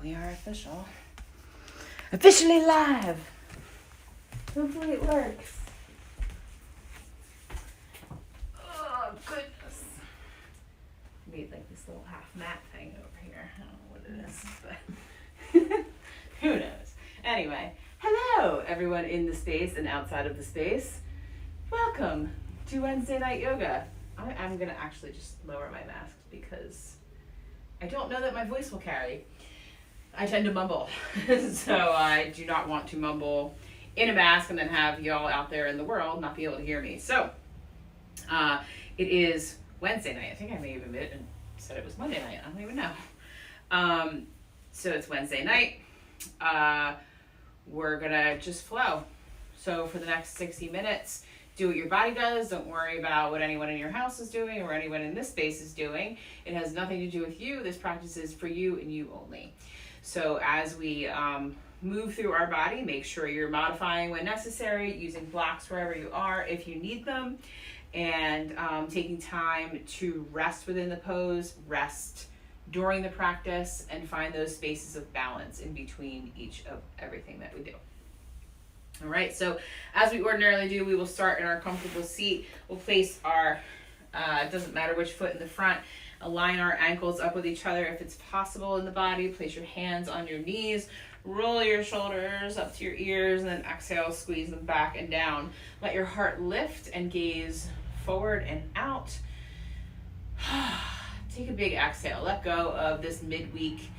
We are official. Officially live. Hopefully it works. Oh, goodness. Made like this little half mat thing over here. I don't know what it is, but who knows. Anyway, hello everyone in the space and outside of the space. Welcome to Wednesday Night Yoga. I'm going to actually just lower my mask because I don't know that my voice will carry. I tend to mumble, so I do not want to mumble in a mask and then have y'all out there in the world not be able to hear me. So, it is Wednesday night. I think I may have admitted and said it was Monday night. I don't even know. So it's Wednesday night. We're gonna just flow. So for the next 60 minutes, do what your body does. Don't worry about what anyone in your house is doing or anyone in this space is doing. It has nothing to do with you. This practice is for you and you only. So as we move through our body, make sure you're modifying when necessary, using blocks wherever you are if you need them, and taking time to rest within the pose, rest during the practice, and find those spaces of balance in between each of everything that we do. All right, so as we ordinarily do, we will start in our comfortable seat. We'll place our, it doesn't matter which foot in the front, align our ankles up with each other if it's possible in the body. Place your hands on your knees, roll your shoulders up to your ears, and then exhale, squeeze them back and down. Let your heart lift and gaze forward and out. Take a big exhale. Let go of this midweek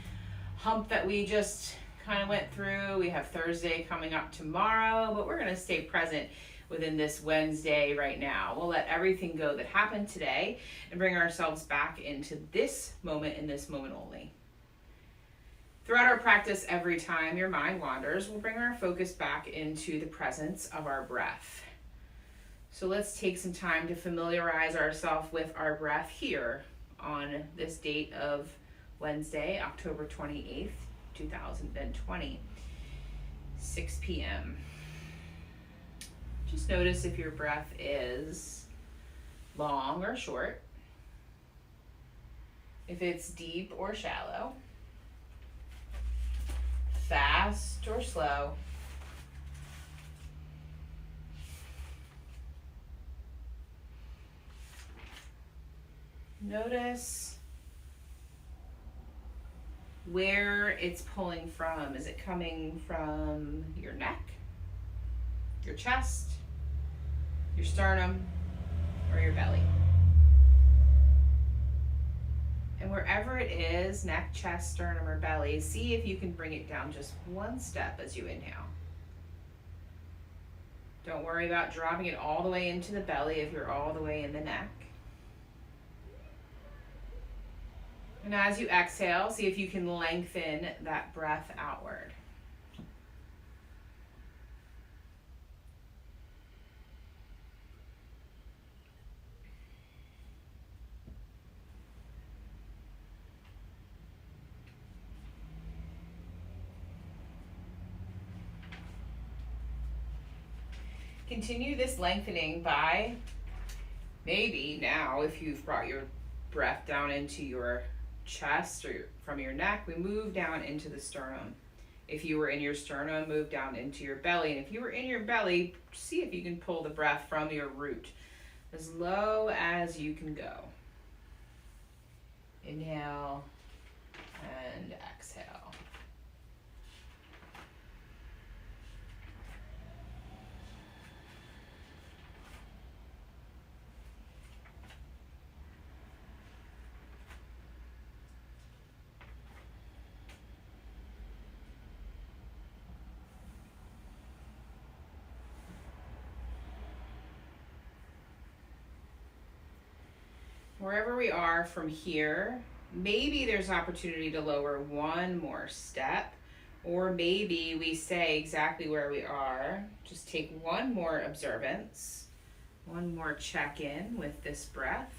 hump that we just kind of went through. We have Thursday coming up tomorrow, but we're going to stay present within this Wednesday right now. We'll let everything go that happened today and bring ourselves back into this moment and this moment only. Throughout our practice, every time your mind wanders, we'll bring our focus back into the presence of our breath. So let's take some time to familiarize ourselves with our breath here on this date of Wednesday, October 28th, 2020, 6 p.m. Just notice if your breath is long or short, if it's deep or shallow, fast or slow. Notice where it's pulling from. Is it coming from your neck, your chest, your sternum, or your belly? And wherever it is, neck, chest, sternum, or belly, see if you can bring it down just one step as you inhale. Don't worry about dropping it all the way into the belly if you're all the way in the neck. And as you exhale, see if you can lengthen that breath outward. Continue this lengthening by maybe now, if you've brought your breath down into your chest or from your neck, we move down into the sternum. If you were in your sternum, move down into your belly. And if you were in your belly, see if you can pull the breath from your root as low as you can go. Inhale and exhale. Wherever we are from here, maybe there's opportunity to lower one more step, or maybe we stay exactly where we are. Just take one more observance, one more check-in with this breath.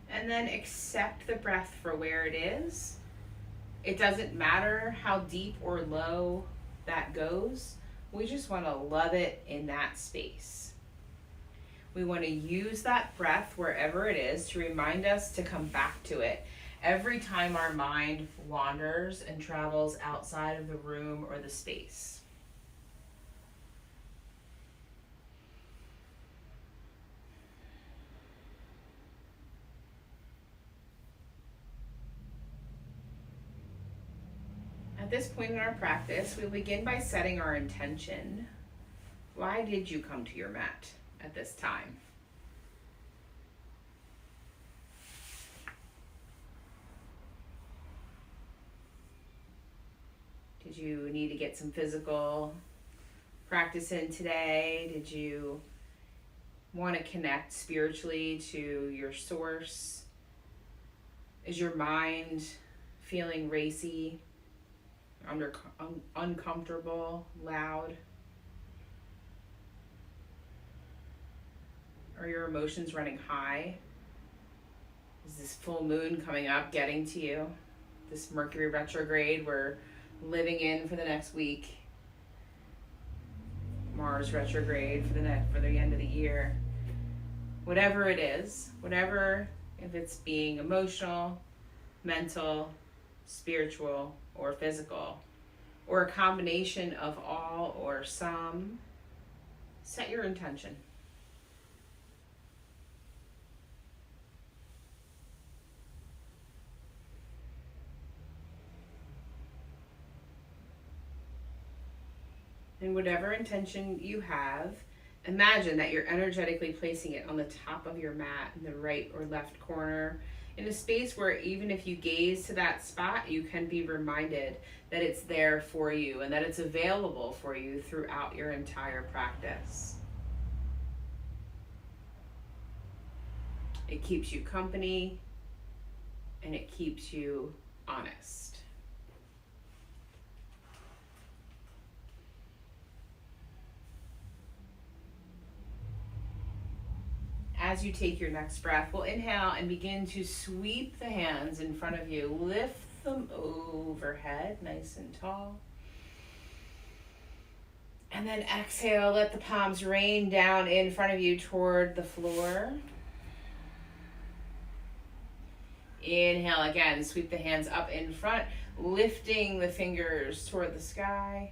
And then accept the breath for where it is. It doesn't matter how deep or low that goes. We just want to love it in that space. We want to use that breath wherever it is to remind us to come back to it. Every time our mind wanders and travels outside of the room or the space. At this point in our practice, we'll begin by setting our intention. Why did you come to your mat at this time? Did you need to get some physical practice in today? Did you want to connect spiritually to your source? Is your mind feeling racy, uncomfortable, loud? Are your emotions running high? Is this full moon coming up getting to you? This Mercury retrograde we're living in for the next week. Mars retrograde for the end of the year. Whatever it is, if it's being emotional, mental, spiritual, or physical, or a combination of all or some, set your intention. And whatever intention you have, imagine that you're energetically placing it on the top of your mat in the right or left corner, in a space where even if you gaze to that spot, you can be reminded that it's there for you and that it's available for you throughout your entire practice. It keeps you company and it keeps you honest. As you take your next breath, we'll inhale and begin to sweep the hands in front of you. Lift them overhead, nice and tall. And then exhale, let the palms rain down in front of you toward the floor. Inhale again, sweep the hands up in front, lifting the fingers toward the sky.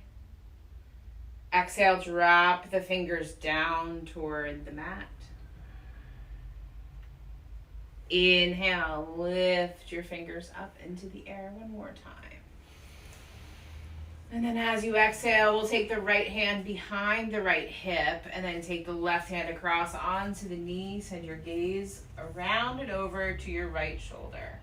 Exhale, drop the fingers down toward the mat. Inhale, lift your fingers up into the air one more time. And then as you exhale, we'll take the right hand behind the right hip and then take the left hand across onto the knee. Send your gaze around and over to your right shoulder.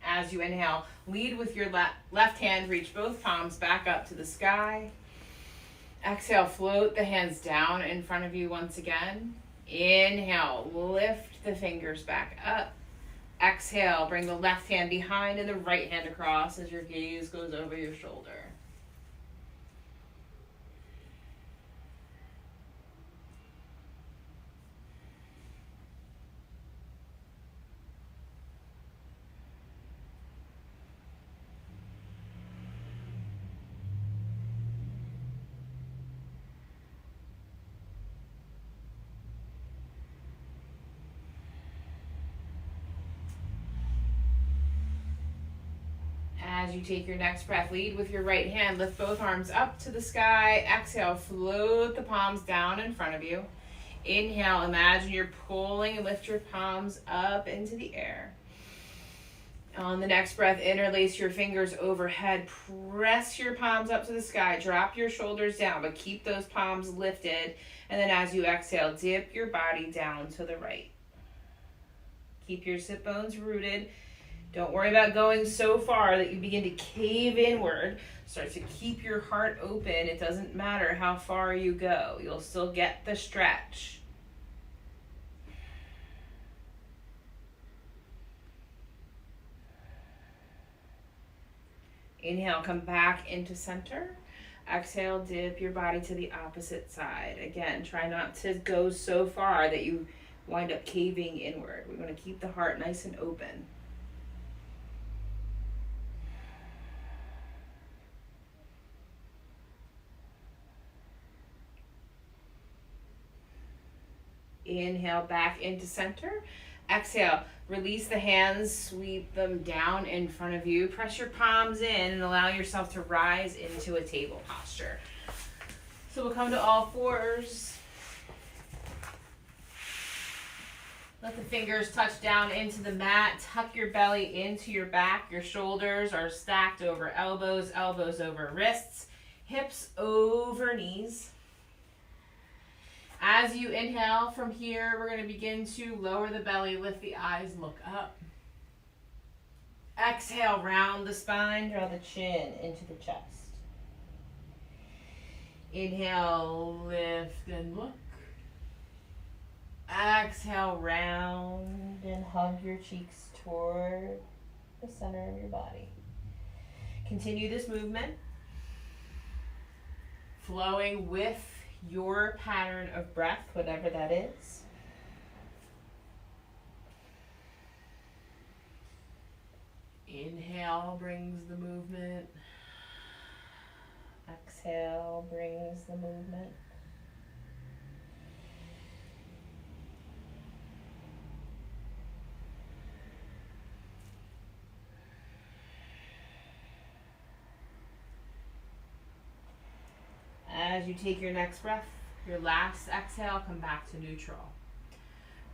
As you inhale, lead with your left hand, reach both palms back up to the sky. Exhale, float the hands down in front of you once again. Inhale, lift the fingers back up. Exhale, bring the left hand behind and the right hand across as your gaze goes over your shoulder. As you take your next breath, lead with your right hand. Lift both arms up to the sky. Exhale, float the palms down in front of you. Inhale, imagine you're pulling and lift your palms up into the air. On the next breath, interlace your fingers overhead. Press your palms up to the sky. Drop your shoulders down, but keep those palms lifted. And then as you exhale, dip your body down to the right. Keep your sit bones rooted. Don't worry about going so far that you begin to cave inward. Start to keep your heart open. It doesn't matter how far you go. You'll still get the stretch. Inhale, come back into center. Exhale, dip your body to the opposite side. Again, try not to go so far that you wind up caving inward. We want to keep the heart nice and open. Inhale back into center. Exhale, release the hands, sweep them down in front of you. Press your palms in and allow yourself to rise into a table posture. So we'll come to all fours. Let the fingers touch down into the mat. Tuck your belly into your back. Your shoulders are stacked over elbows, elbows over wrists, hips over knees. As you inhale from here, we're going to begin to lower the belly, lift the eyes, look up. Exhale, round the spine, draw the chin into the chest. Inhale, lift and look. Exhale, round and hug your cheeks toward the center of your body. Continue this movement, flowing with your pattern of breath, whatever that is. Inhale brings the movement. Exhale brings the movement. As you take your next breath, your last exhale, come back to neutral.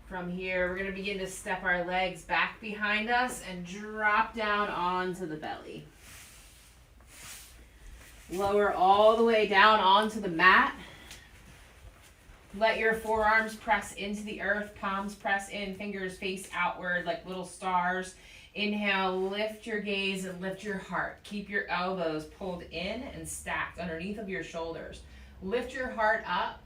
From here, we're going to begin to step our legs back behind us and drop down onto the belly. Lower all the way down onto the mat. Let your forearms press into the earth, palms press in, fingers face outward like little stars. Inhale, lift your gaze and lift your heart. Keep your elbows pulled in and stacked underneath of your shoulders. Lift your heart up.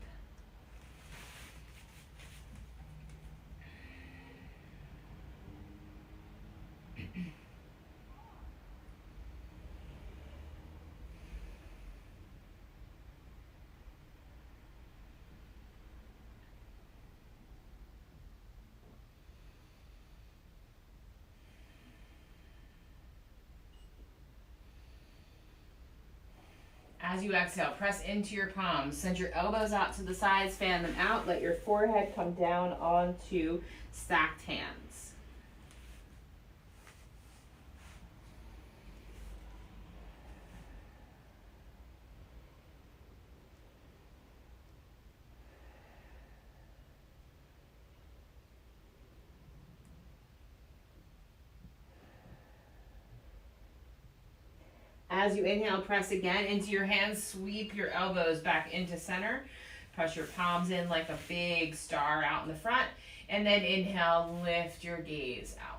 As you exhale, press into your palms. Send your elbows out to the sides, fan them out. Let your forehead come down onto stacked hands. As you inhale, press again into your hands. Sweep your elbows back into center. Press your palms in like a big star out in the front. And then inhale, lift your gaze out.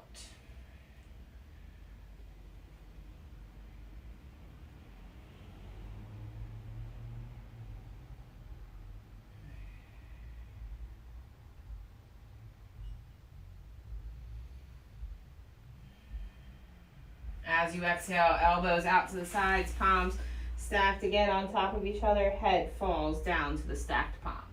As you exhale, elbows out to the sides, palms stacked again on top of each other, head falls down to the stacked palms.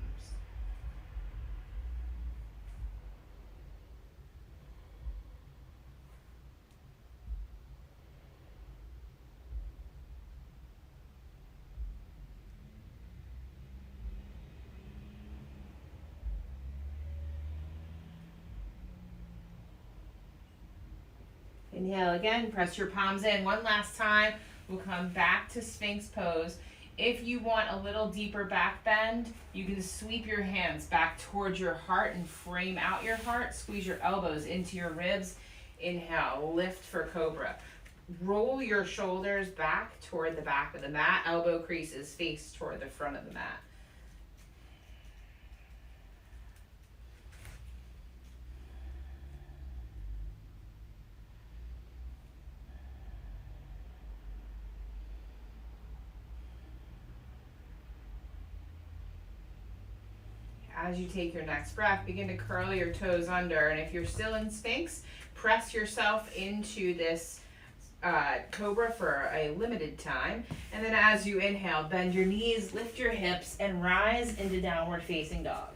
Inhale again, press your palms in one last time. We'll come back to Sphinx pose. If you want a little deeper back bend, you can sweep your hands back towards your heart and frame out your heart. Squeeze your elbows into your ribs. Inhale, lift for cobra. Roll your shoulders back toward the back of the mat. Elbow creases face toward the front of the mat. As you take your next breath, begin to curl your toes under. And if you're still in Sphinx, press yourself into this cobra for a limited time. And then as you inhale, bend your knees, lift your hips, and rise into downward facing dog.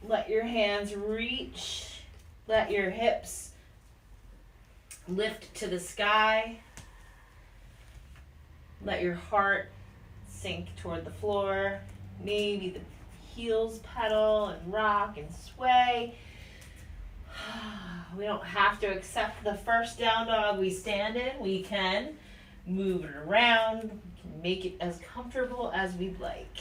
Let your hands reach. Let your hips lift to the sky. Let your heart sink toward the floor. Maybe the heels pedal and rock and sway. We don't have to accept the first down dog we stand in. We can move it around. We can make it as comfortable as we'd like.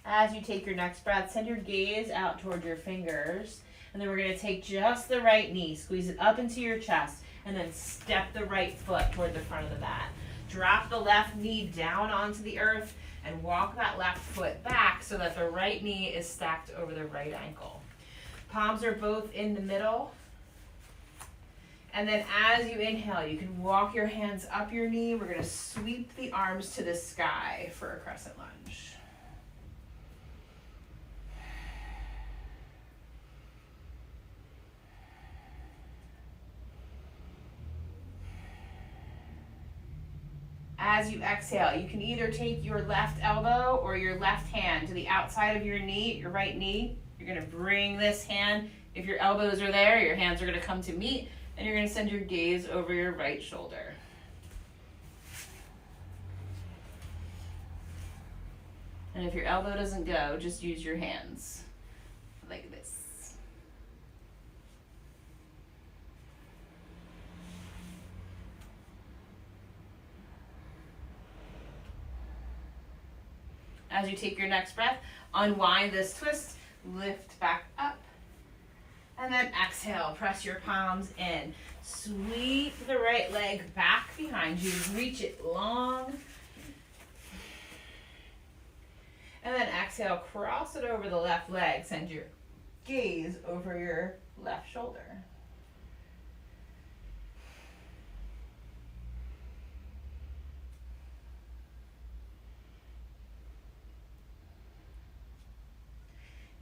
As you take your next breath, send your gaze out toward your fingers. And then we're going to take just the right knee, squeeze it up into your chest, and then step the right foot toward the front of the mat. Drop the left knee down onto the earth and walk that left foot back so that the right knee is stacked over the right ankle. Palms are both in the middle. And then as you inhale, you can walk your hands up your knee. We're going to sweep the arms to the sky for a crescent lunge. As you exhale, you can either take your left elbow or your left hand to the outside of your knee, your right knee. You're going to bring this hand. If your elbows are there, your hands are going to come to meet, and you're going to send your gaze over your right shoulder. And if your elbow doesn't go, just use your hands like this. As you take your next breath, unwind this twist, lift back up, and then exhale, press your palms in. Sweep the right leg back behind you, reach it long, and then exhale, cross it over the left leg, send your gaze over your left shoulder.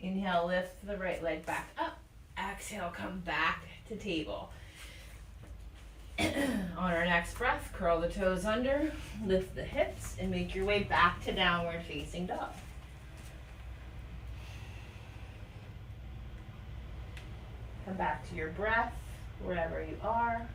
Inhale, lift the right leg back up. Exhale, come back to table. On our next breath, curl the toes under, lift the hips, and make your way back to downward facing dog. Come back to your breath, wherever you are.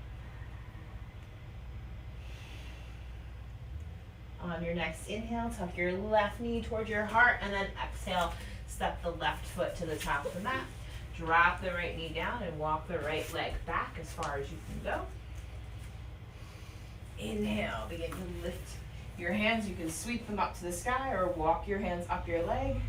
On your next inhale, tuck your left knee towards your heart, and then exhale, step the left foot to the top of the mat. Drop the right knee down and walk the right leg back as far as you can go. Inhale, begin to lift your hands. You can sweep them up to the sky or walk your hands up your leg.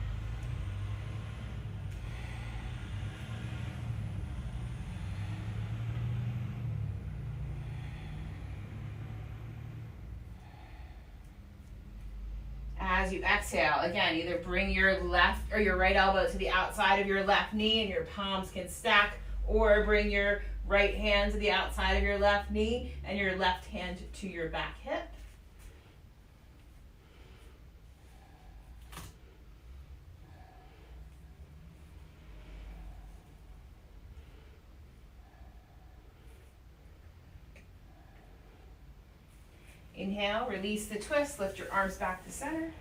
As you exhale, again, either bring your left or your right elbow to the outside of your left knee and your palms can stack, or bring your right hand to the outside of your left knee and your left hand to your back hip. Inhale, release the twist, lift your arms back to center.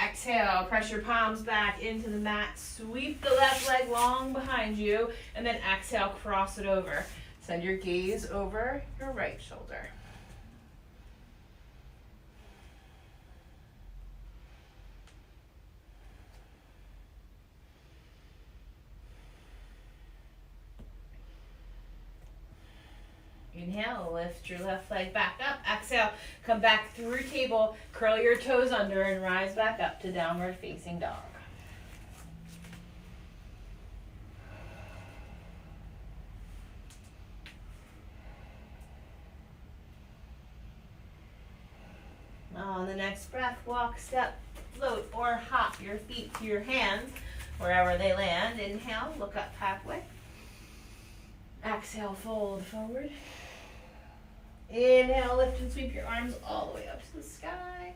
Exhale, press your palms back into the mat, sweep the left leg long behind you, and then exhale, cross it over. Send your gaze over your right shoulder. Inhale, lift your left leg back up. Exhale, come back through table, curl your toes under and rise back up to downward facing dog. On the next breath, walk, step, float, or hop your feet to your hands wherever they land. Inhale, look up halfway. Exhale, fold forward. Inhale, lift and sweep your arms all the way up to the sky.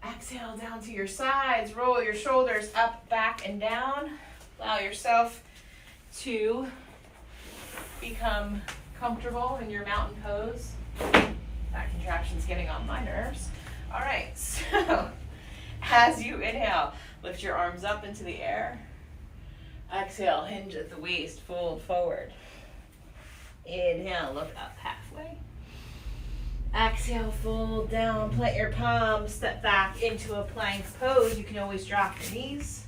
Exhale down to your sides. Roll your shoulders up, back, and down. Allow yourself to become comfortable in your mountain pose. That contraction's getting on my nerves. All right, so as you inhale, lift your arms up into the air. Exhale, hinge at the waist, fold forward. Inhale, look up halfway. Exhale, fold down, plant your palms, step back into a plank pose. You can always drop your knees.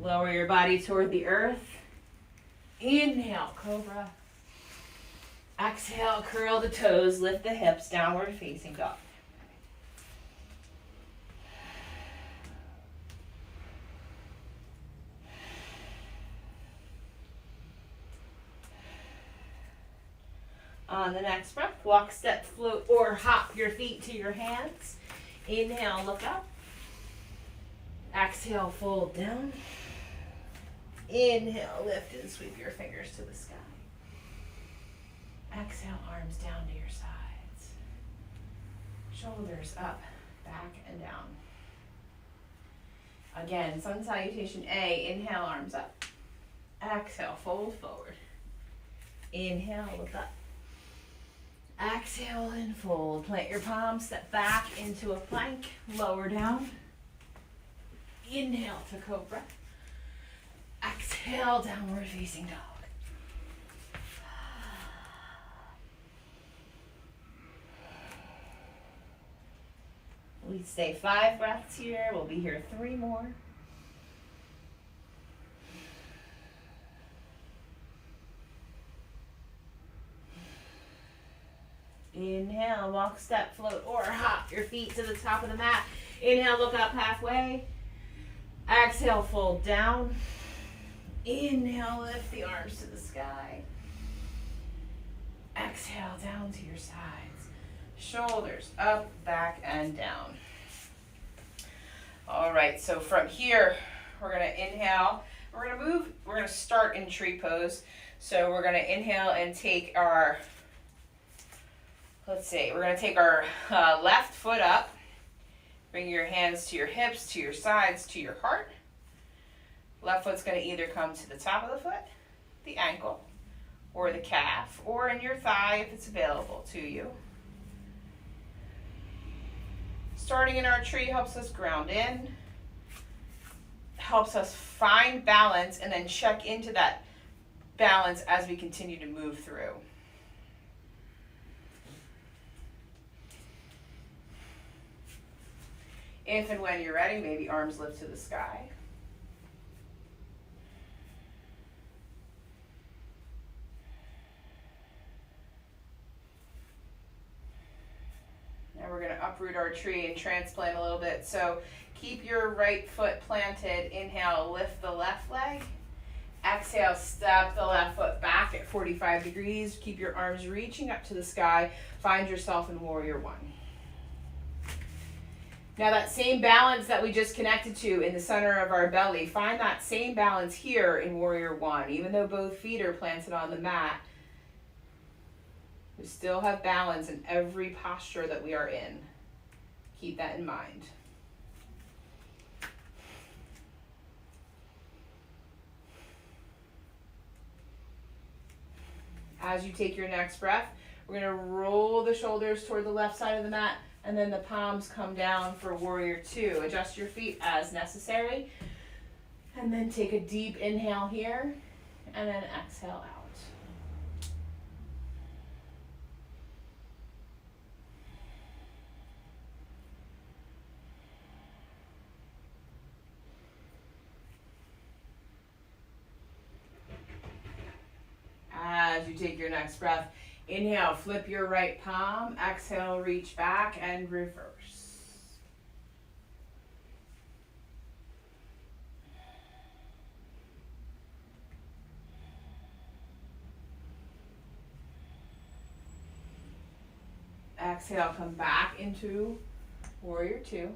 Lower your body toward the earth. Inhale, cobra. Exhale, curl the toes, lift the hips, downward facing dog. On the next breath, walk, step, float, or hop your feet to your hands. Inhale, look up. Exhale, fold down. Inhale, lift and sweep your fingers to the sky. Exhale, arms down to your sides. Shoulders up, back, and down. Again, sun salutation A. Inhale, arms up. Exhale, fold forward. Inhale, look up. Exhale and fold. Plant your palms, step back into a plank, lower down. Inhale to cobra. Exhale, downward facing dog. We stay 5 breaths here. We'll be here 3 more. Inhale, walk, step, float, or hop your feet to the top of the mat. Inhale, look up halfway. Exhale, fold down. Inhale, lift the arms to the sky. Exhale, down to your sides. Shoulders up, back, and down. All right, so from here, we're gonna inhale. We're gonna move, we're gonna start in tree pose. So we're gonna inhale and take our, we're gonna take our left foot up. Bring your hands to your hips, to your sides, to your heart. Left foot's gonna either come to the top of the foot, the ankle, or the calf, or in your thigh if it's available to you. Starting in our tree helps us ground in, helps us find balance, and then check into that balance as we continue to move through. If and when you're ready, maybe arms lift to the sky. Now we're going to uproot our tree and transplant a little bit. So keep your right foot planted. Inhale, lift the left leg. Exhale, step the left foot back at 45 degrees. Keep your arms reaching up to the sky. Find yourself in Warrior One. Now that same balance that we just connected to in the center of our belly, find that same balance here in Warrior One. Even though both feet are planted on the mat, we still have balance in every posture that we are in. Keep that in mind. As you take your next breath, we're going to roll the shoulders toward the left side of the mat, and then the palms come down for Warrior Two. Adjust your feet as necessary. And then take a deep inhale here, and then exhale out. As you take your next breath, inhale, flip your right palm. Exhale, reach back and reverse. Exhale, come back into Warrior Two.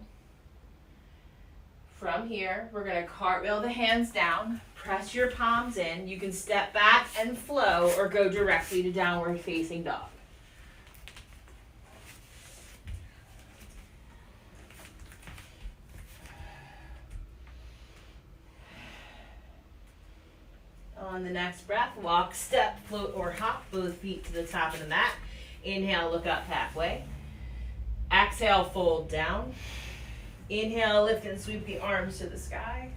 From here, we're going to cartwheel the hands down, press your palms in. You can step back and flow or go directly to downward facing dog. On the next breath, walk, step, float, or hop both feet to the top of the mat. Inhale, look up halfway. Exhale, fold down. Inhale, lift and sweep the arms to the sky.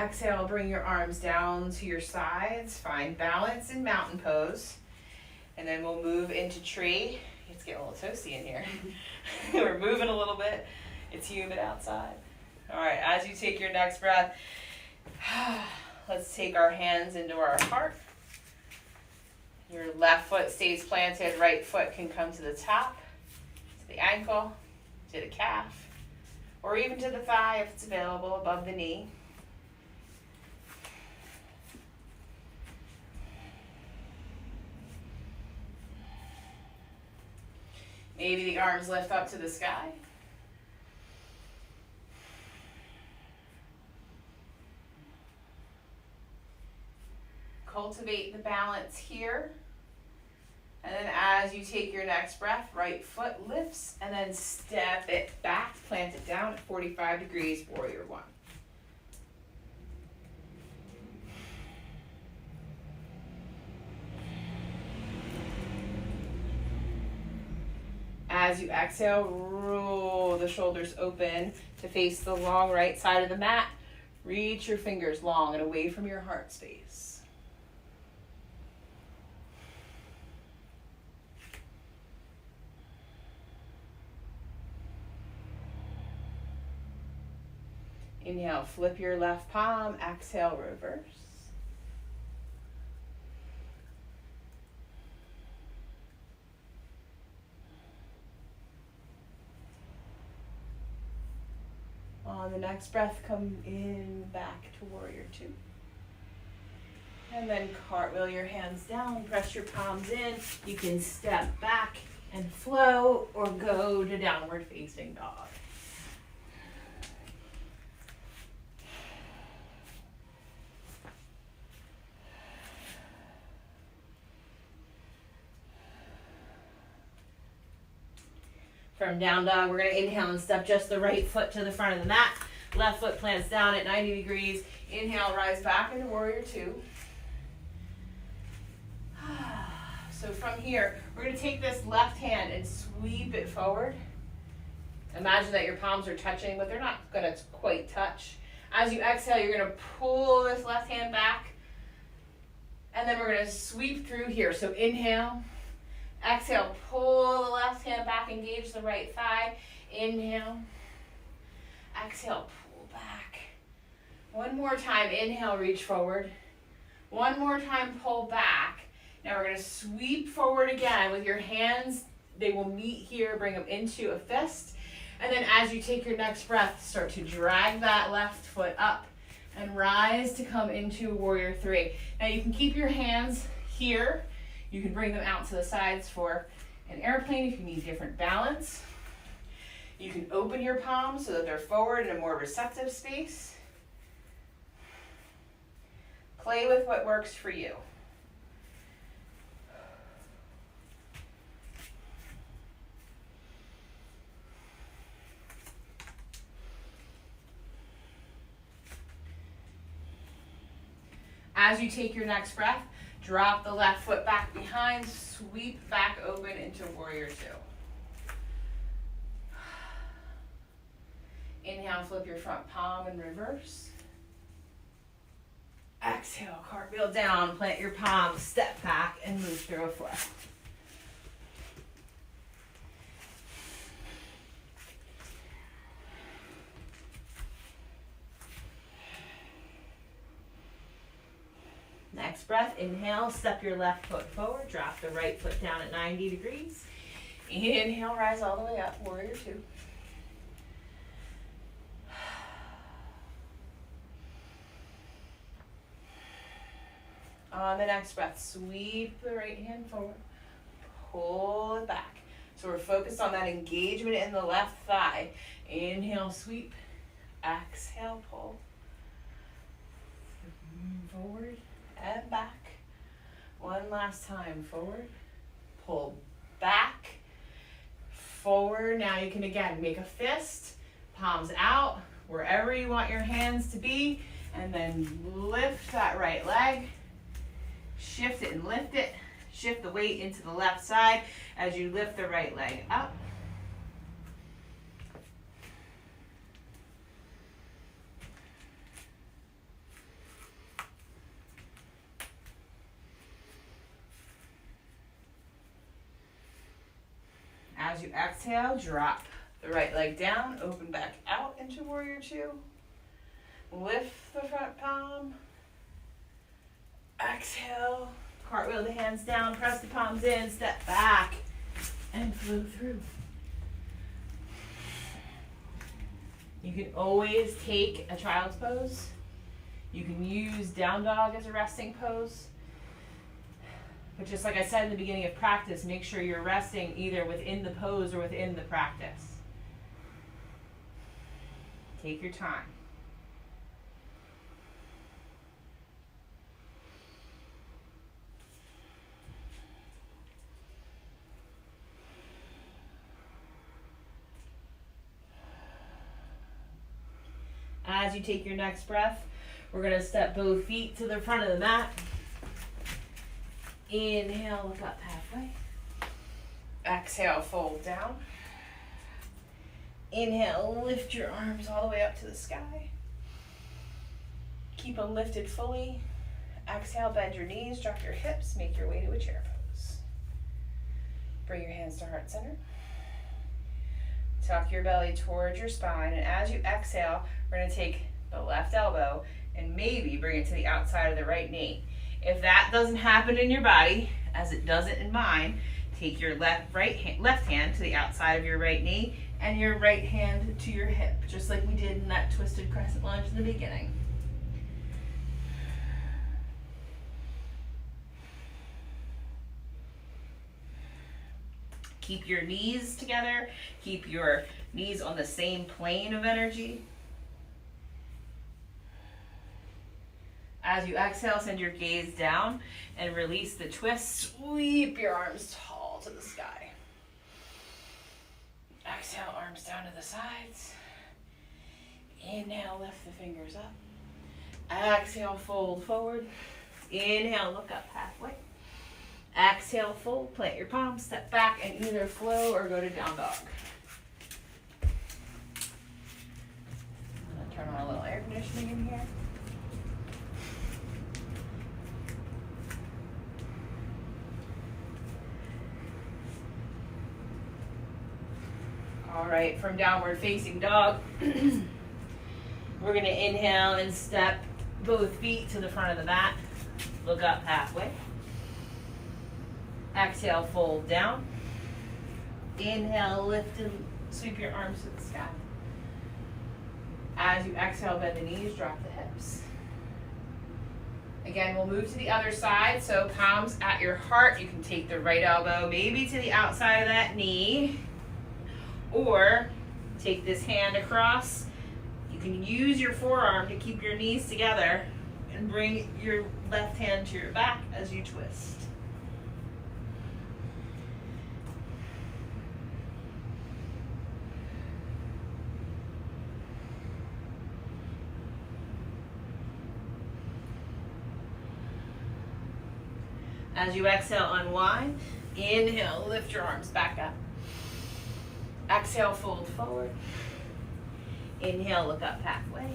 Exhale, bring your arms down to your sides. Find balance in mountain pose. And then we'll move into tree. It's getting a little toasty in here. We're moving a little bit. It's humid outside. All right, as you take your next breath, let's take our hands into our heart. Your left foot stays planted, right foot can come to the top, to the ankle, to the calf, or even to the thigh if it's available above the knee. Maybe the arms lift up to the sky. Cultivate the balance here. And then as you take your next breath, right foot lifts and then step it back, plant it down at 45 degrees, warrior one. As you exhale, roll the shoulders open to face the long right side of the mat. Reach your fingers long and away from your heart space. Inhale, flip your left palm. Exhale, reverse. On the next breath, come in back to warrior two. And then cartwheel your hands down, press your palms in. You can step back and flow or go to downward facing dog. From down dog, we're going to inhale and step just the right foot to the front of the mat. Left foot plants down at 90 degrees. Inhale, rise back into warrior two. So from here, we're going to take this left hand and sweep it forward. Imagine that your palms are touching, but they're not going to quite touch. As you exhale, you're going to pull this left hand back. And then we're going to sweep through here. So inhale. Exhale, pull the left hand back, engage the right thigh. Inhale. Exhale, pull back. One more time, inhale, reach forward. One more time, pull back. Now we're going to sweep forward again with your hands. They will meet here, bring them into a fist. And then as you take your next breath, start to drag that left foot up and rise to come into warrior three. Now you can keep your hands here. You can bring them out to the sides for an airplane if you need different balance. You can open your palms so that they're forward in a more receptive space. Play with what works for you. As you take your next breath, drop the left foot back behind, sweep back open into warrior two. Inhale, flip your front palm and reverse. Exhale, cartwheel down, plant your palms, step back, and move through a flow. Next breath, inhale, step your left foot forward, drop the right foot down at 90 degrees. Inhale, rise all the way up, warrior two. On the next breath, sweep the right hand forward, pull it back. So we're focused on that engagement in the left thigh. Inhale, sweep, exhale, pull. Forward and back. One last time, forward, pull back, forward. Now you can again make a fist, palms out, wherever you want your hands to be, And then lift that right leg. Shift it and lift it. Shift the weight into the left side as you lift the right leg up. As you exhale, drop the right leg down, open back out into warrior two. Lift the front palm. Exhale, cartwheel the hands down, press the palms in, step back, and flow through. You can always take a child's pose. You can use down dog as a resting pose. But just like I said in the beginning of practice, make sure you're resting either within the pose or within the practice. Take your time. As you take your next breath, we're going to step both feet to the front of the mat. Inhale, look up halfway. Exhale, fold down. Inhale, lift your arms all the way up to the sky. Keep them lifted fully. Exhale, bend your knees, drop your hips, make your way to a chair pose. Bring your hands to heart center. Tuck your belly towards your spine, and as you exhale, we're going to take the left elbow and maybe bring it to the outside of the right knee. If that doesn't happen in your body, as it doesn't in mine, take your left hand to the outside of your right knee and your right hand to your hip, just like we did in that twisted crescent lunge in the beginning. Keep your knees together. Keep your knees on the same plane of energy. As you exhale, send your gaze down and release the twist. Sweep your arms tall to the sky. Exhale, arms down to the sides. Inhale, lift the fingers up. Exhale, fold forward. Inhale, look up halfway. Exhale, fold, plant your palms, step back, and either flow or go to down dog. I'm gonna turn on a little air conditioning in here. All right, from downward facing dog, we're gonna inhale and step both feet to the front of the mat. Look up halfway. Exhale, fold down. Inhale, lift and sweep your arms to the sky. As you exhale, bend the knees, drop the hips. Again, we'll move to the other side. So palms at your heart. You can take the right elbow maybe to the outside of that knee. Or take this hand across. You can use your forearm to keep your knees together and bring your left hand to your back as you twist. As you exhale, unwind. Inhale, lift your arms back up. Exhale, fold forward. Inhale, look up halfway.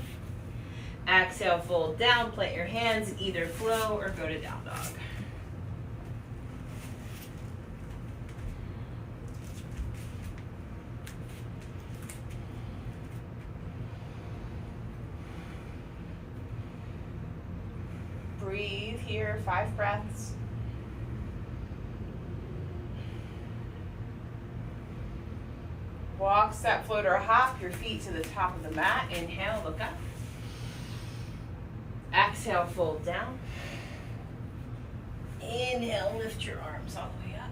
Exhale, fold down, plant your hands and either flow or go to down dog. Breathe here, 5 breaths. Walk, step, float, or hop your feet to the top of the mat. Inhale, look up. Exhale, fold down. Inhale, lift your arms all the way up.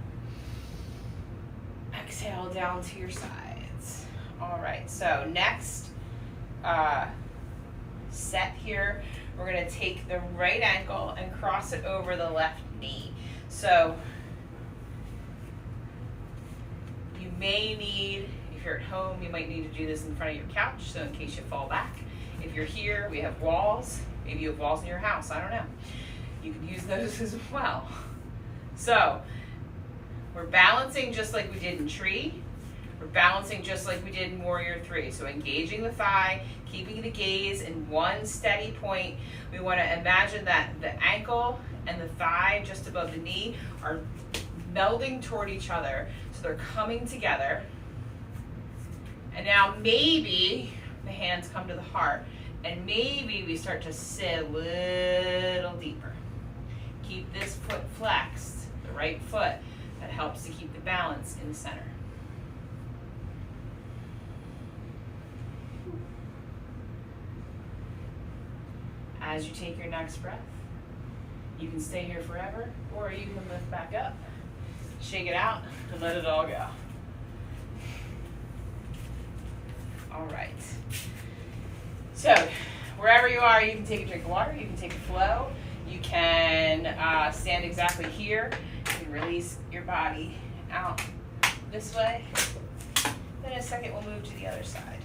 Exhale, down to your sides. All right, so next set here, we're gonna take the right ankle and cross it over the left knee. So you may need, if you're at home, you might need to do this in front of your couch, so in case you fall back. If you're here, we have walls. Maybe you have walls in your house, I don't know. You can use those as well. So, we're balancing just like we did in tree. We're balancing just like we did in Warrior 3. So engaging the thigh, keeping the gaze in one steady point. We want to imagine that the ankle and the thigh just above the knee are melding toward each other. So they're coming together. And now maybe the hands come to the heart. And maybe we start to sit a little deeper. Keep this foot flexed, the right foot. That helps to keep the balance in the center. As you take your next breath, you can stay here forever, or you can lift back up, shake it out, and let it all go. All right. So, wherever you are, you can take a drink of water, you can take a flow, you can stand exactly here, you can release your body out this way. Then in a second, we'll move to the other side.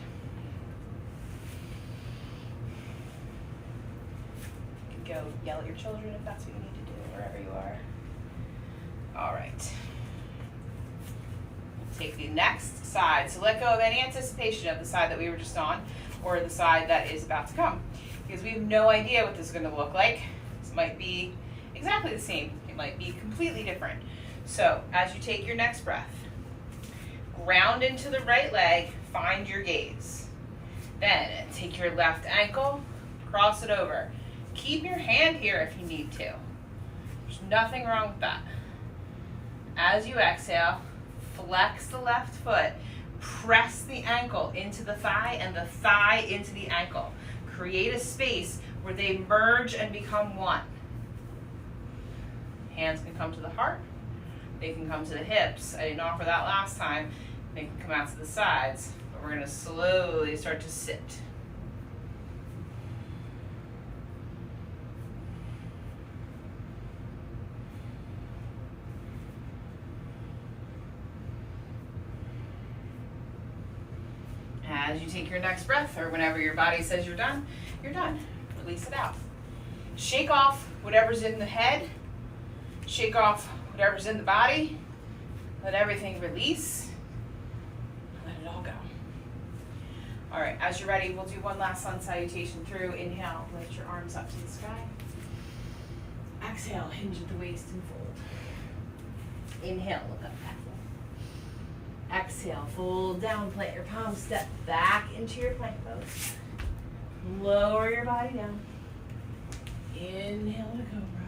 Go yell at your children if that's what you need to do, wherever you are. All right. Take the next side. So let go of any anticipation of the side that we were just on or the side that is about to come. Because we have no idea what this is going to look like. This might be exactly the same. It might be completely different. So as you take your next breath, ground into the right leg, find your gaze. Then take your left ankle, cross it over. Keep your hand here if you need to. There's nothing wrong with that. As you exhale, flex the left foot, press the ankle into the thigh and the thigh into the ankle. Create a space where they merge and become one. Hands can come to the heart. They can come to the hips. I didn't offer that last time. They can come out to the sides, but we're going to slowly start to sit. As you take your next breath, or whenever your body says you're done, release it out. Shake off whatever's in the head, shake off whatever's in the body, let everything release, let it all go. All right, as you're ready, we'll do one last sun salutation through. Inhale, lift your arms up to the sky. Exhale, hinge at the waist and fold. Inhale, look up. Exhale, fold down, plant your palms, step back into your plank pose. Lower your body down. Inhale to cobra.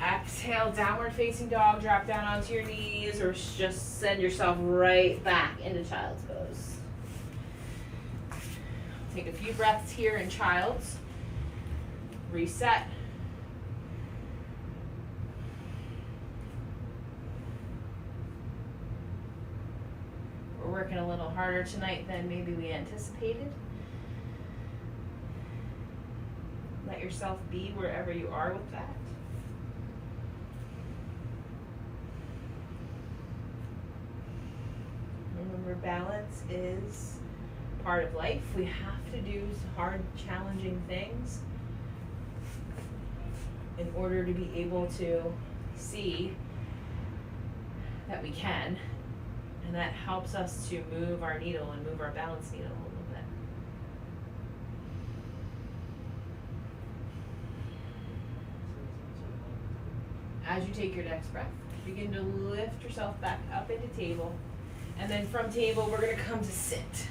Exhale, downward facing dog, drop down onto your knees or just send yourself right back into child's pose. Take a few breaths here in child's. Reset. We're working a little harder tonight than maybe we anticipated. Let yourself be wherever you are with that. Remember, balance is part of life. We have to do hard, challenging things in order to be able to see that we can. And that helps us to move our needle and move our balance needle a little bit. As you take your next breath, begin to lift yourself back up into table. And then from table, we're going to come to sit.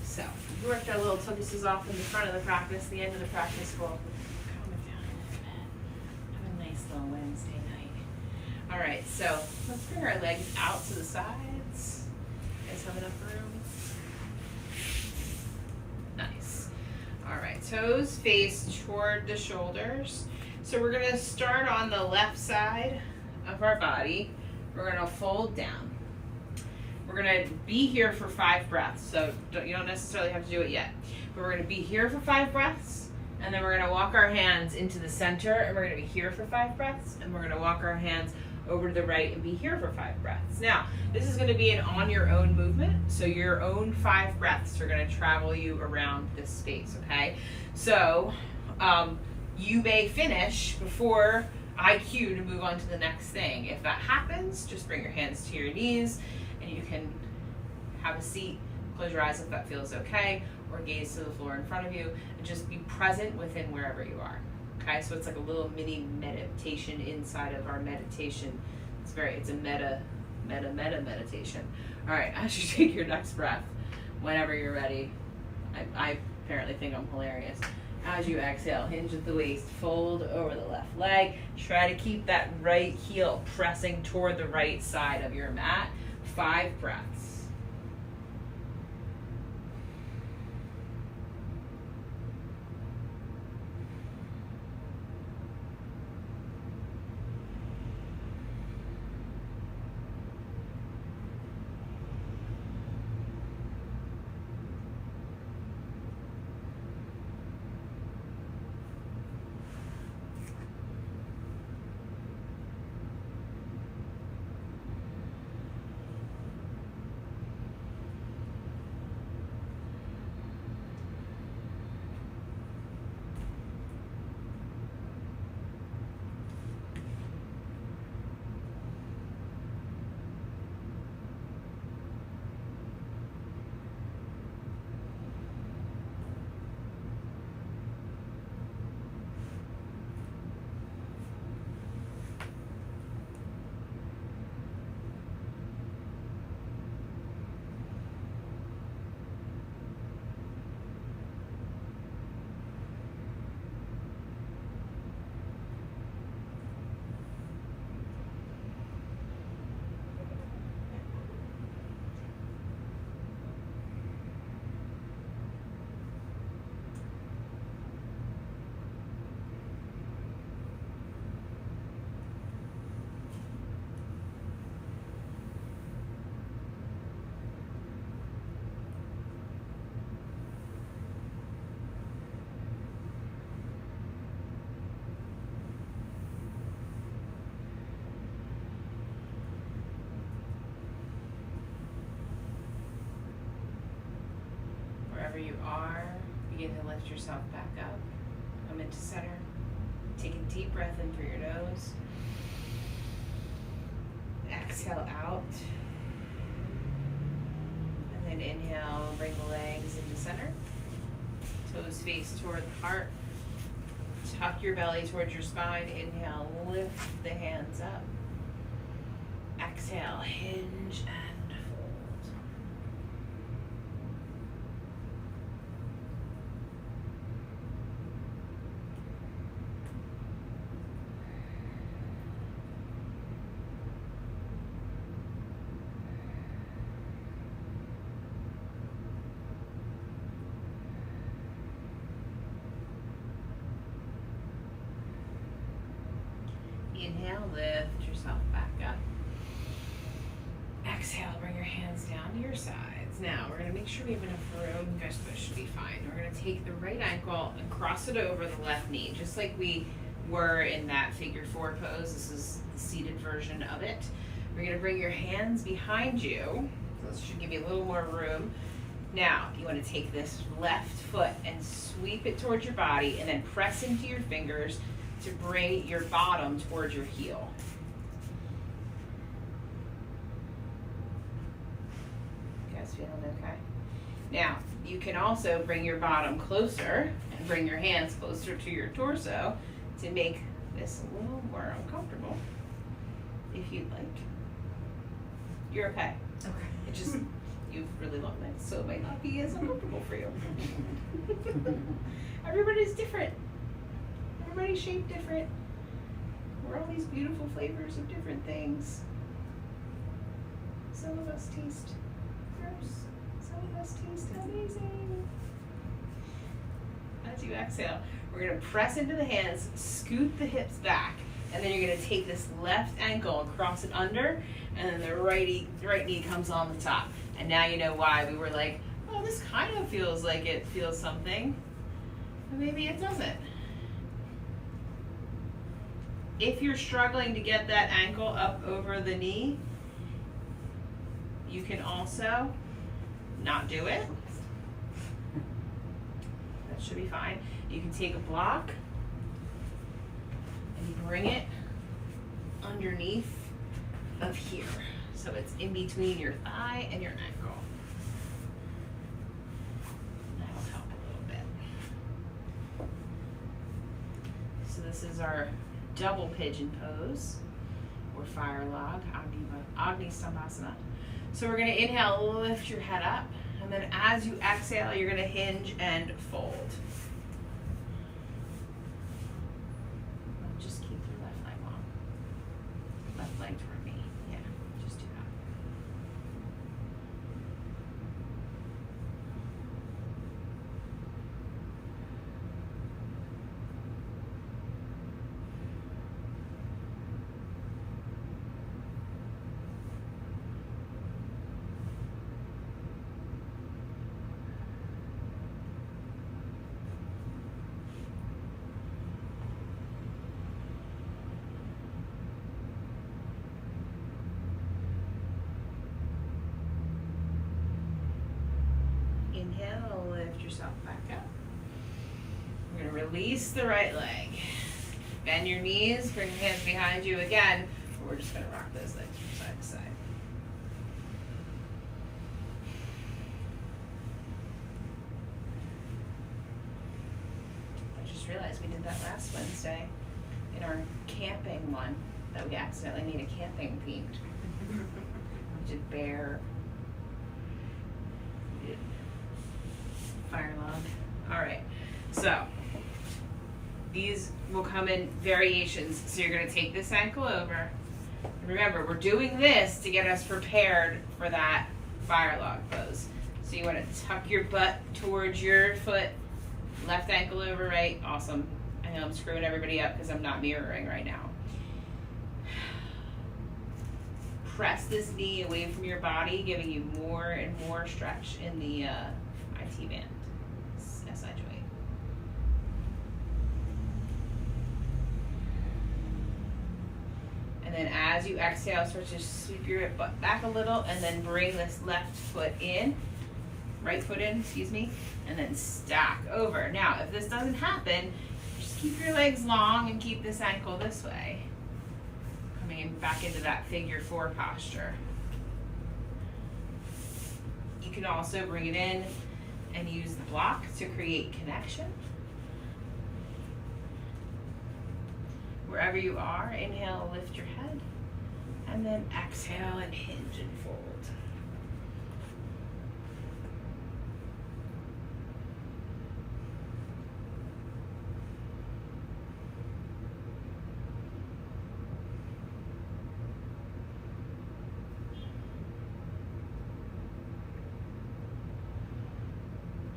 So, we worked our little tuguses off in the front of the practice, the end of the practice. We'll calm it down a little bit. Have a nice little Wednesday night. All right, so let's bring our legs out to the sides. You guys have enough room? Nice. All right, toes face toward the shoulders. So we're gonna start on the left side of our body. We're gonna fold down. We're gonna be here for 5 breaths. So you don't necessarily have to do it yet. But we're gonna be here for 5 breaths. And then we're gonna walk our hands into the center. And we're gonna be here for 5 breaths. And we're gonna walk our hands over to the right, and be here for 5 breaths. Now, this is gonna be an on your own movement, so your own 5 breaths are gonna travel you around this space, okay? So, you may finish before I cue to move on to the next thing. If that happens, just bring your hands to your knees, and you can have a seat, close your eyes if that feels okay, or gaze to the floor in front of you, and just be present within wherever you are. Okay, so it's like a little mini meditation inside of our meditation. It's a meta meditation. All right, as you take your next breath, whenever you're ready, I apparently think I'm hilarious. As you exhale, hinge at the waist, fold over the left leg. Try to keep that right heel pressing toward the right side of your mat. 5 breaths. Wherever you are, begin to lift yourself back up. Come into center. Take a deep breath in through your nose. Exhale out. And then inhale, bring the legs into center. Toes face toward the heart. Tuck your belly towards your spine. Inhale, lift the hands up. Exhale, hinge and fold. Inhale, lift yourself back up. Exhale, bring your hands down to your sides. Now, we're gonna make sure we have enough room. You guys both should be fine. We're gonna take the right ankle and cross it over the left knee, just like we were in that figure 4 pose. This is the seated version of it. We're gonna bring your hands behind you. So this should give you a little more room. Now, you wanna take this left foot and sweep it towards your body, and then press into your fingers to bring your bottom towards your heel. You guys feeling okay? Now, you can also bring your bottom closer and bring your hands closer to your torso to make this a little more uncomfortable, if you'd like. You're okay. Okay. It just, you've really long legs, so it might not be as uncomfortable for you. Everybody's different. Everybody's shaped different. We're all these beautiful flavors of different things. Some of us taste gross. Some of us taste amazing. As you exhale, we're gonna press into the hands, scoot the hips back, and then you're gonna take this left ankle and cross it under, and then the right knee comes on the top. And now you know why we were like, oh, this kind of feels like it feels something, but maybe it doesn't. If you're struggling to get that ankle up over the knee, you can also not do it. That should be fine. You can take a block and you bring it underneath of here. So it's in between your thigh and your ankle. That'll help a little bit. So this is our double pigeon pose, or fire log, Agni Stambhasana. So we're gonna inhale, lift your head up, and then as you exhale, you're gonna hinge and fold. Just keep your left leg long. Left leg toward me. Yeah, just do that. Inhale, lift yourself back up. We're gonna release the right leg. Bend your knees, bring your hands behind you again. We're just gonna rock those legs from side to side. I just realized we did that last Wednesday in our camping one, that we accidentally made a camping themed. We did bear. We did fire log. All right, so these will come in variations. So you're gonna take this ankle over. And remember, we're doing this to get us prepared for that fire log pose. So you wanna tuck your butt towards your foot, left ankle over right, awesome. I know I'm screwing everybody up because I'm not mirroring right now. Press this knee away from your body, giving you more and more stretch in the IT band, SI joint. And then as you exhale, start to sweep your butt back a little and then bring this left foot in, right foot in, excuse me, and then stack over. Now, if this doesn't happen, just keep your legs long and keep this ankle this way. Coming back into that figure 4 posture. You can also bring it in and use the block to create connection. Wherever you are, inhale, lift your head, and then exhale and hinge and fold.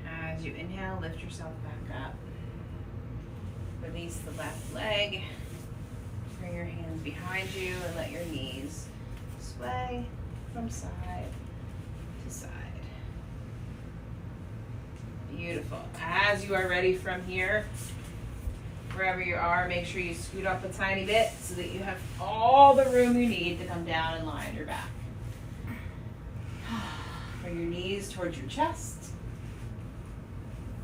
As you inhale, lift yourself back up. Release the left leg. Bring your hands behind you and let your knees sway from side to side. Beautiful. As you are ready from here, wherever you are, make sure you scoot up a tiny bit so that you have all the room you need to come down and lie on your back. Bring your knees towards your chest.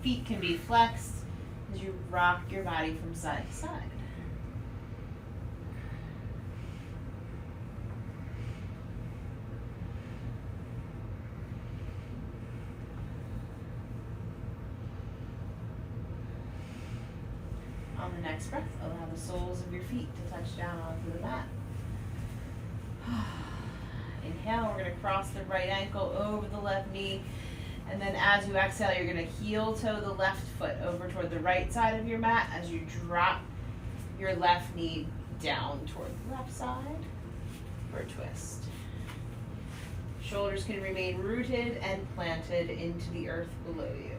Feet can be flexed as you rock your body from side to side. On the next breath, allow the soles of your feet to touch down onto the mat. Inhale, we're going to cross the right ankle over the left knee. And then as you exhale, you're going to heel toe the left foot over toward the right side of your mat as you drop your left knee down toward the left side for a twist. Shoulders can remain rooted and planted into the earth below you.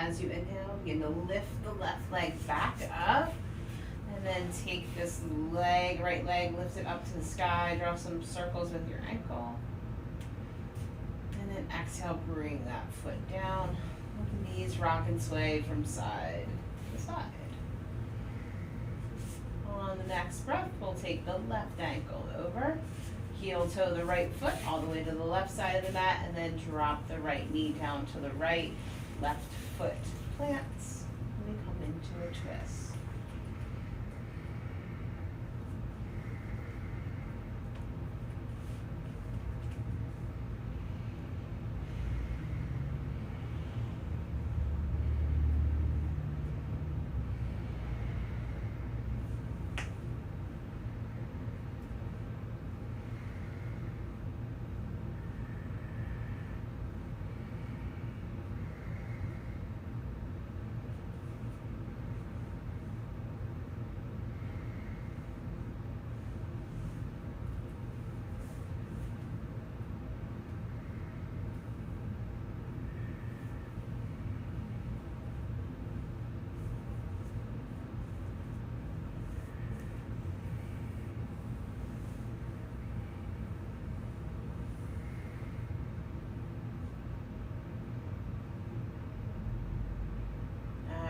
as you inhale, begin to lift the left leg back up. And then take this leg, right leg, lift it up to the sky, draw some circles with your ankle. And then exhale, bring that foot down. Let the knees rock and sway from side to side. On the next breath, we'll take the left ankle over, heel toe the right foot all the way to the left side of the mat, and then drop the right knee down to the right, left foot plants, and we come into a twist.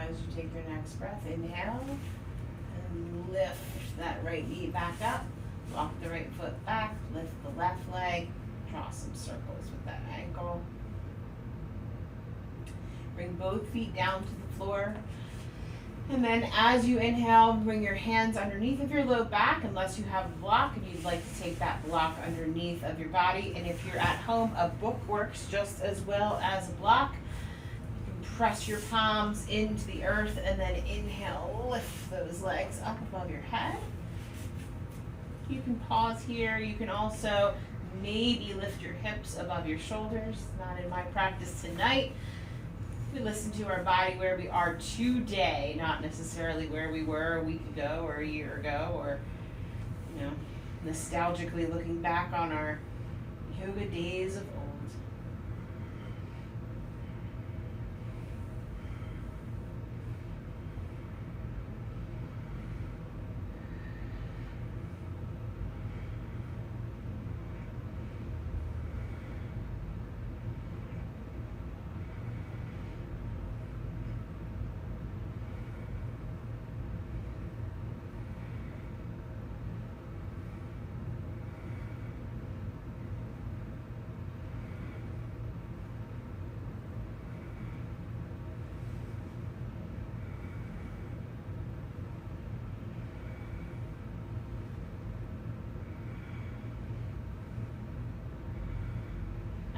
As you take your next breath, inhale and lift that right knee back up, walk the right foot back, lift the left leg, draw some circles with that ankle. Bring both feet down to the floor. And then as you inhale, bring your hands underneath of your low back unless you have a block and you'd like to take that block underneath of your body. And if you're at home, a book works just as well as a block. Press your palms into the earth and then inhale, lift those legs up above your head. You can pause here. You can also maybe lift your hips above your shoulders. Not in my practice tonight. We listen to our body where we are today, not necessarily where we were a week ago or a year ago, or, you know, nostalgically looking back on our yoga days of old.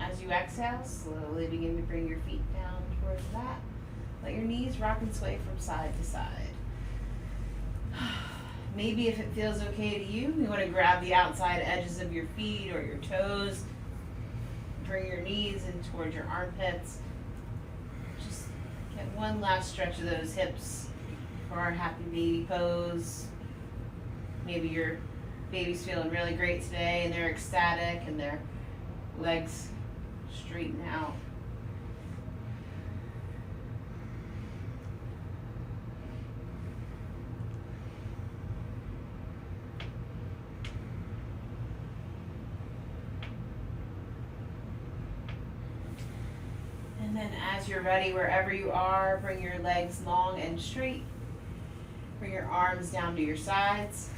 As you exhale, slowly begin to bring your feet down towards the mat. Let your knees rock and sway from side to side. Maybe if it feels okay to you, you want to grab the outside edges of your feet or your toes. Bring your knees in towards your armpits. Just get one last stretch of those hips for our happy baby pose. Maybe your baby's feeling really great today and they're ecstatic and their legs straighten out. And then as you're ready, wherever you are, bring your legs long and straight. Bring your arms down to your sides.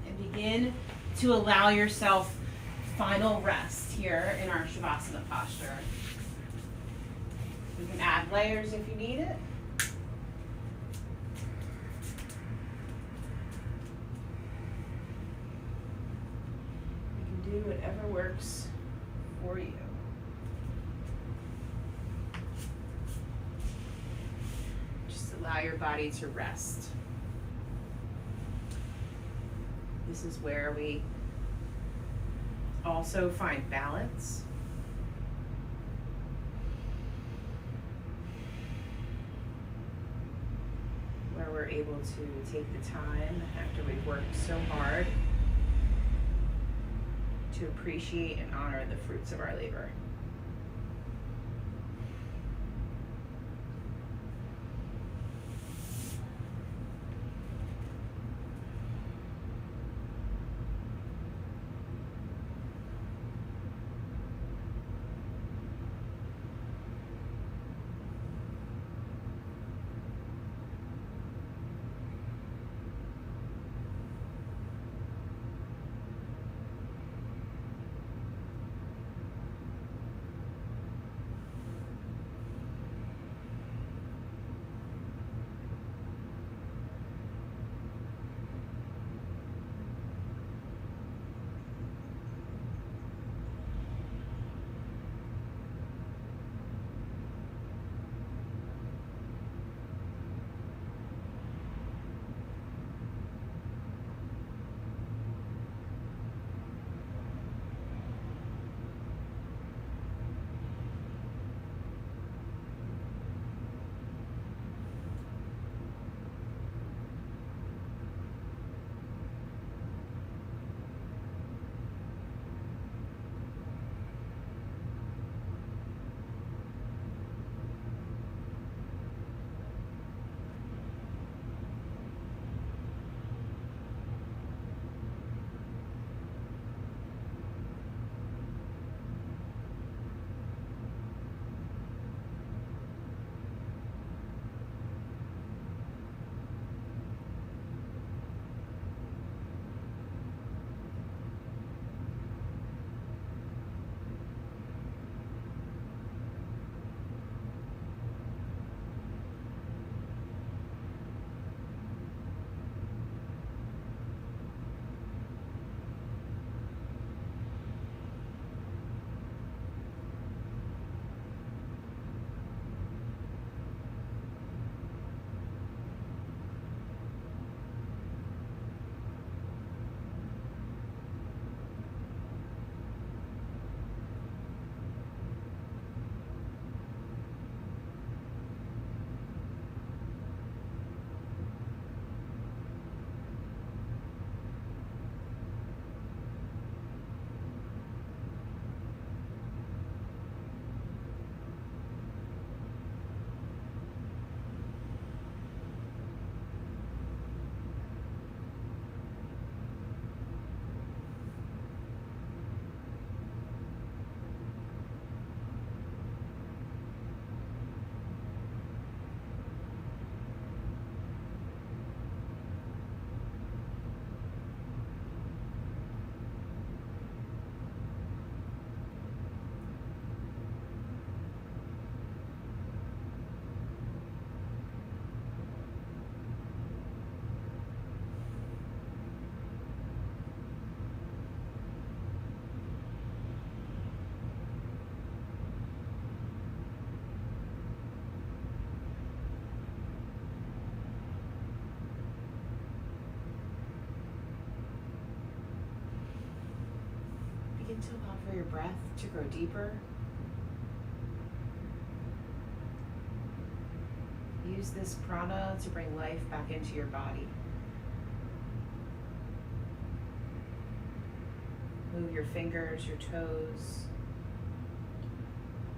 And begin to allow yourself final rest here in our Shavasana posture. You can add layers if you need it. You can do whatever works for you. Just allow your body to rest. This is where we also find balance. Where we're able to take the time after we've worked so hard to appreciate and honor the fruits of our labor. begin to allow for your breath to grow deeper. Use this prana to bring life back into your body. Move your fingers, your toes.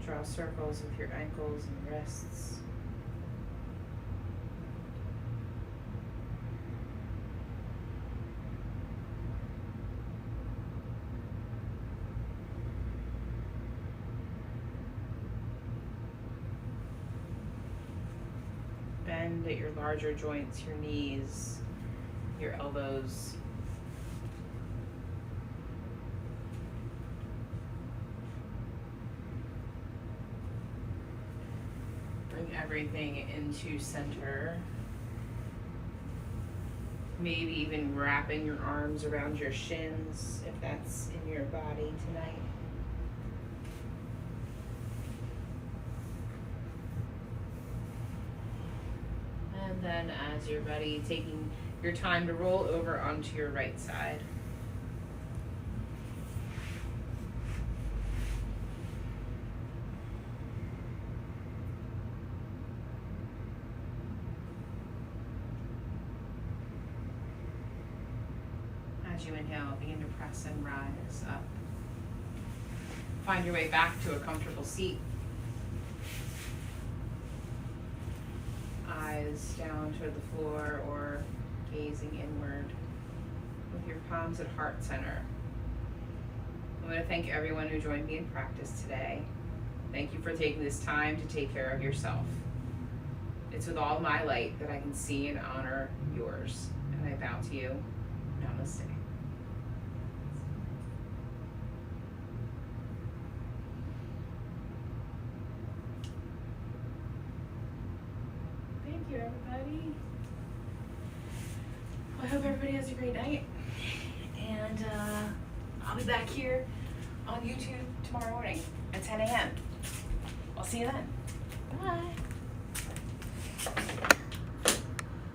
Draw circles with your ankles and wrists. Bend at your larger joints, your knees, your elbows. Bring everything into center. Maybe even wrapping your arms around your shins if that's in your body tonight. And then as you're ready, taking your time to roll over onto your right side. As you inhale, begin to press and rise up. Find your way back to a comfortable seat. Eyes down toward the floor or gazing inward with your palms at heart center. I want to thank everyone who joined me in practice today. Thank you for taking this time to take care of yourself. It's with all my light that I can see and honor yours. And I bow to you. Namaste. Thank you, everybody. Well, I hope everybody has a great night. And I'll be back here on YouTube tomorrow morning at 10 a.m. I'll see you then. Bye.